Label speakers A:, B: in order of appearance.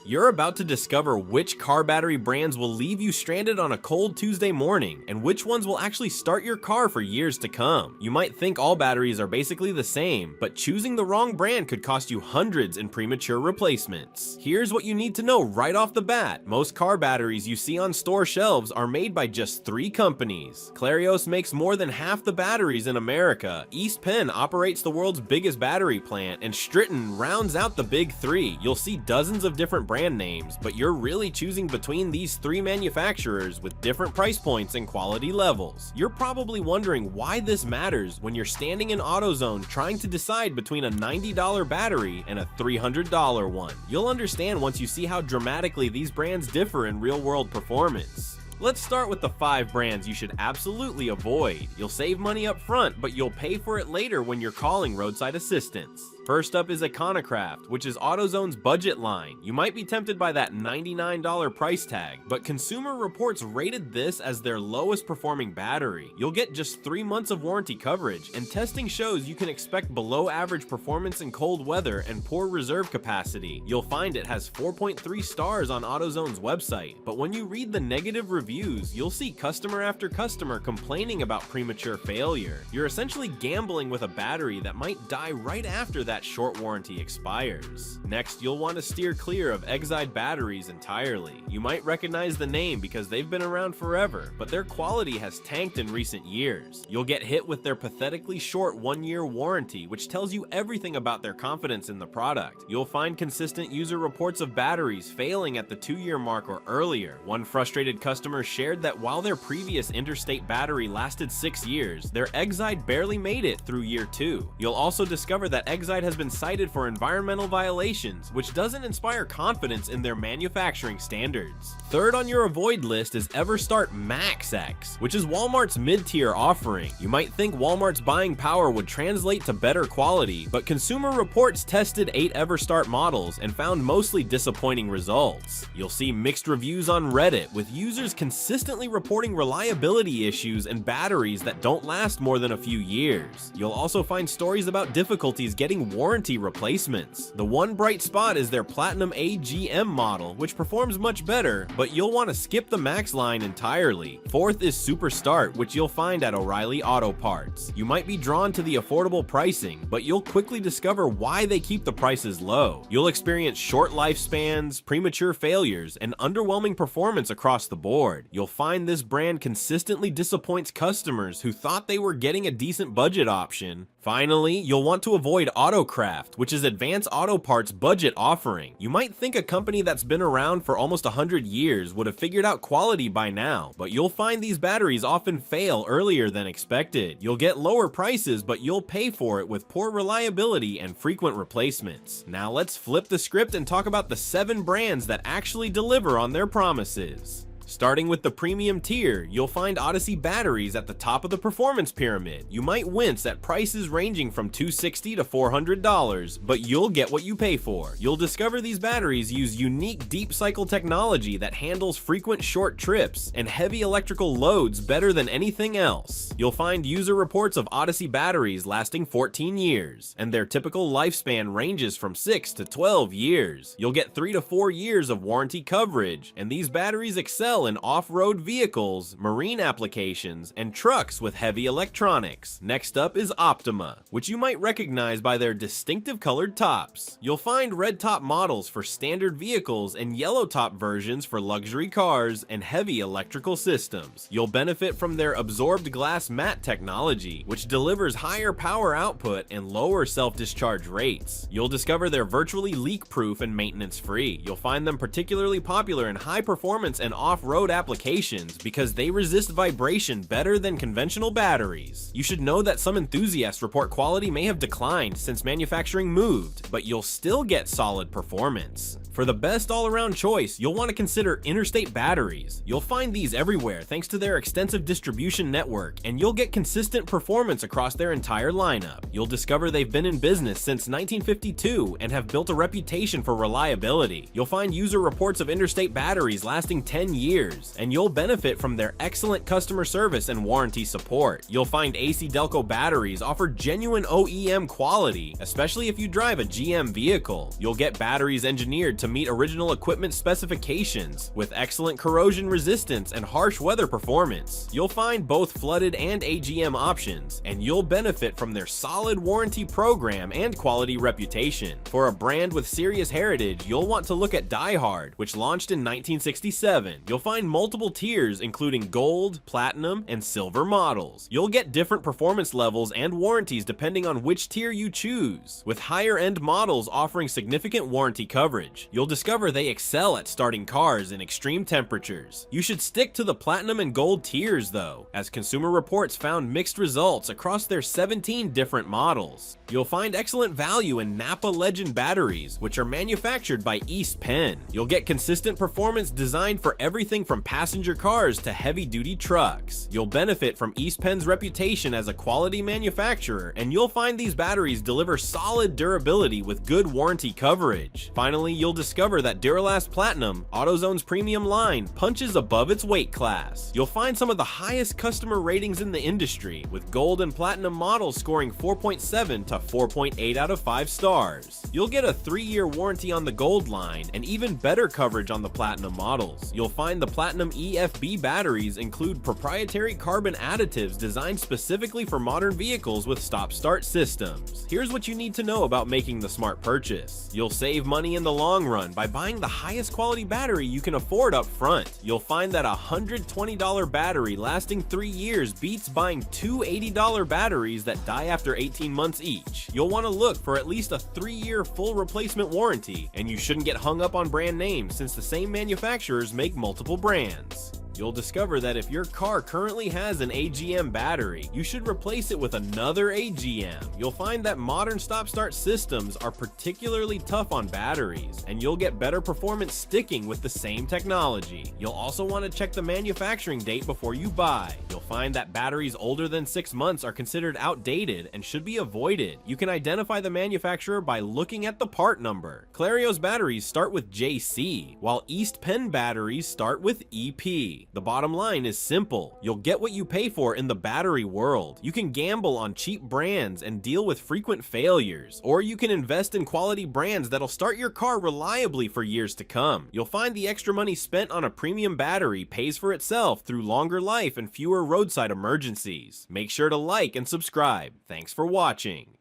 A: You're about to discover which car battery brands will leave you stranded on a cold Tuesday morning, and which ones will actually start your car for years to come. You might think all batteries are basically the same, but choosing the wrong brand could cost you hundreds in premature replacements. Here's what you need to know right off the bat. Most car batteries you see on store shelves are made by just 3 companies. Clarios makes more than half the batteries in America, East Penn operates the world's biggest battery plant, and Stryten rounds out the big 3. You'll see dozens of different brand names, but you're really choosing between these 3 manufacturers with different price points and quality levels. You're probably wondering why this matters when you're standing in AutoZone trying to decide between a $90 battery and a $300 one. You'll understand once you see how dramatically these brands differ in real-world performance. Let's start with the 5 brands you should absolutely avoid. You'll save money up front, but you'll pay for it later when you're calling roadside assistance. First up is Econocraft, which is AutoZone's budget line. You might be tempted by that $99 price tag, but Consumer Reports rated this as their lowest performing battery. You'll get just 3 months of warranty coverage, and testing shows you can expect below average performance in cold weather and poor reserve capacity. You'll find it has 4.3 stars on AutoZone's website, but when you read the negative reviews, you'll see customer after customer complaining about premature failure. You're essentially gambling with a battery that might die right after that short warranty expires. Next, you'll want to steer clear of Exide batteries entirely. You might recognize the name because they've been around forever, but their quality has tanked in recent years. You'll get hit with their pathetically short 1-year warranty, which tells you everything about their confidence in the product. You'll find consistent user reports of batteries failing at the 2-year mark or earlier. One frustrated customer shared that while their previous Interstate battery lasted 6 years, their Exide barely made it through year 2. You'll also discover that Exide has been cited for environmental violations, which doesn't inspire confidence in their manufacturing standards. Third on your avoid list is Everstar Max X, which is Walmart's mid-tier offering. You might think Walmart's buying power would translate to better quality, but Consumer Reports tested 8 Everstar models and found mostly disappointing results. You'll see mixed reviews on Reddit, with users consistently reporting reliability issues and batteries that don't last more than a few years. You'll also find stories about difficulties getting warranty replacements. The one bright spot is their Platinum AGM model, which performs much better, but you'll want to skip the Max line entirely. Fourth is Super Start, which you'll find at O'Reilly Auto Parts. You might be drawn to the affordable pricing, but you'll quickly discover why they keep the prices low. You'll experience short lifespans, premature failures, and underwhelming performance across the board. You'll find this brand consistently disappoints customers who thought they were getting a decent budget option. Finally, you'll want to avoid AutoCraft, which is Advanced Auto Parts' budget offering. You might think a company that's been around for almost 100 years would have figured out quality by now, but you'll find these batteries often fail earlier than expected. You'll get lower prices, but you'll pay for it with poor reliability and frequent replacements. Now let's flip the script and talk about the 7 brands that actually deliver on their promises. Starting with the premium tier, you'll find Odyssey Batteries at the top of the performance pyramid. You might wince at prices ranging from $260 to $400, but you'll get what you pay for. You'll discover these batteries use unique deep cycle technology that handles frequent short trips and heavy electrical loads better than anything else. You'll find user reports of Odyssey batteries lasting 14 years, and their typical lifespan ranges from 6 to 12 years. You'll get 3 to 4 years of warranty coverage, and these batteries excel in off-road vehicles, marine applications, and trucks with heavy electronics. Next up is Optima, which you might recognize by their distinctive colored tops. You'll find red top models for standard vehicles and yellow top versions for luxury cars and heavy electrical systems. You'll benefit from their absorbed glass mat technology, which delivers higher power output and lower self-discharge rates. You'll discover they're virtually leak-proof and maintenance-free. You'll find them particularly popular in high-performance and off-road applications because they resist vibration better than conventional batteries. You should know that some enthusiasts report quality may have declined since manufacturing moved, but you'll still get solid performance. For the best all-around choice, you'll want to consider Interstate Batteries. You'll find these everywhere thanks to their extensive distribution network, and you'll get consistent performance across their entire lineup. You'll discover they've been in business since 1952 and have built a reputation for reliability. You'll find user reports of Interstate Batteries lasting 10 years, and you'll benefit from their excellent customer service and warranty support. You'll find AC Delco batteries offer genuine OEM quality, especially if you drive a GM vehicle. You'll get batteries engineered to to meet original equipment specifications, with excellent corrosion resistance and harsh weather performance. You'll find both flooded and AGM options, and you'll benefit from their solid warranty program and quality reputation. For a brand with serious heritage, you'll want to look at DieHard, which launched in 1967. You'll find multiple tiers including gold, platinum, and silver models. You'll get different performance levels and warranties depending on which tier you choose, with higher end models offering significant warranty coverage. You'll discover they excel at starting cars in extreme temperatures. You should stick to the platinum and gold tiers though, as Consumer Reports found mixed results across their 17 different models. You'll find excellent value in Napa Legend batteries, which are manufactured by Penn. You'll get consistent performance designed for everything from passenger cars to heavy-duty trucks. You'll benefit from Penn's reputation as a quality manufacturer, and you'll find these batteries deliver solid durability with good warranty coverage. Finally, you'll discover that Duralast Platinum, AutoZone's premium line, punches above its weight class. You'll find some of the highest customer ratings in the industry, with gold and platinum models scoring 4.7 to 4.8 out of 5 stars. You'll get a 3-year warranty on the gold line and even better coverage on the platinum models. You'll find the Platinum EFB batteries include proprietary carbon additives designed specifically for modern vehicles with stop-start systems. Here's what you need to know about making the smart purchase. You'll save money in the long run by buying the highest quality battery you can afford up front. You'll find that a $120 battery lasting 3 years beats buying two $80 batteries that die after 18 months each. You'll want to look for at least a 3-year full replacement warranty, and you shouldn't get hung up on brand names since the same manufacturers make multiple brands. You'll discover that if your car currently has an AGM battery, you should replace it with another AGM. You'll find that modern stop-start systems are particularly tough on batteries, and you'll get better performance sticking with the same technology. You'll also want to check the manufacturing date before you buy. You'll find that batteries older than 6 months are considered outdated and should be avoided. You can identify the manufacturer by looking at the part number. Clarios batteries start with JC, while Penn batteries start with EP. The bottom line is simple. You'll get what you pay for in the battery world. You can gamble on cheap brands and deal with frequent failures, or you can invest in quality brands that'll start your car reliably for years to come. You'll find the extra money spent on a premium battery pays for itself through longer life and fewer roadside emergencies. Make sure to like and subscribe. Thanks for watching.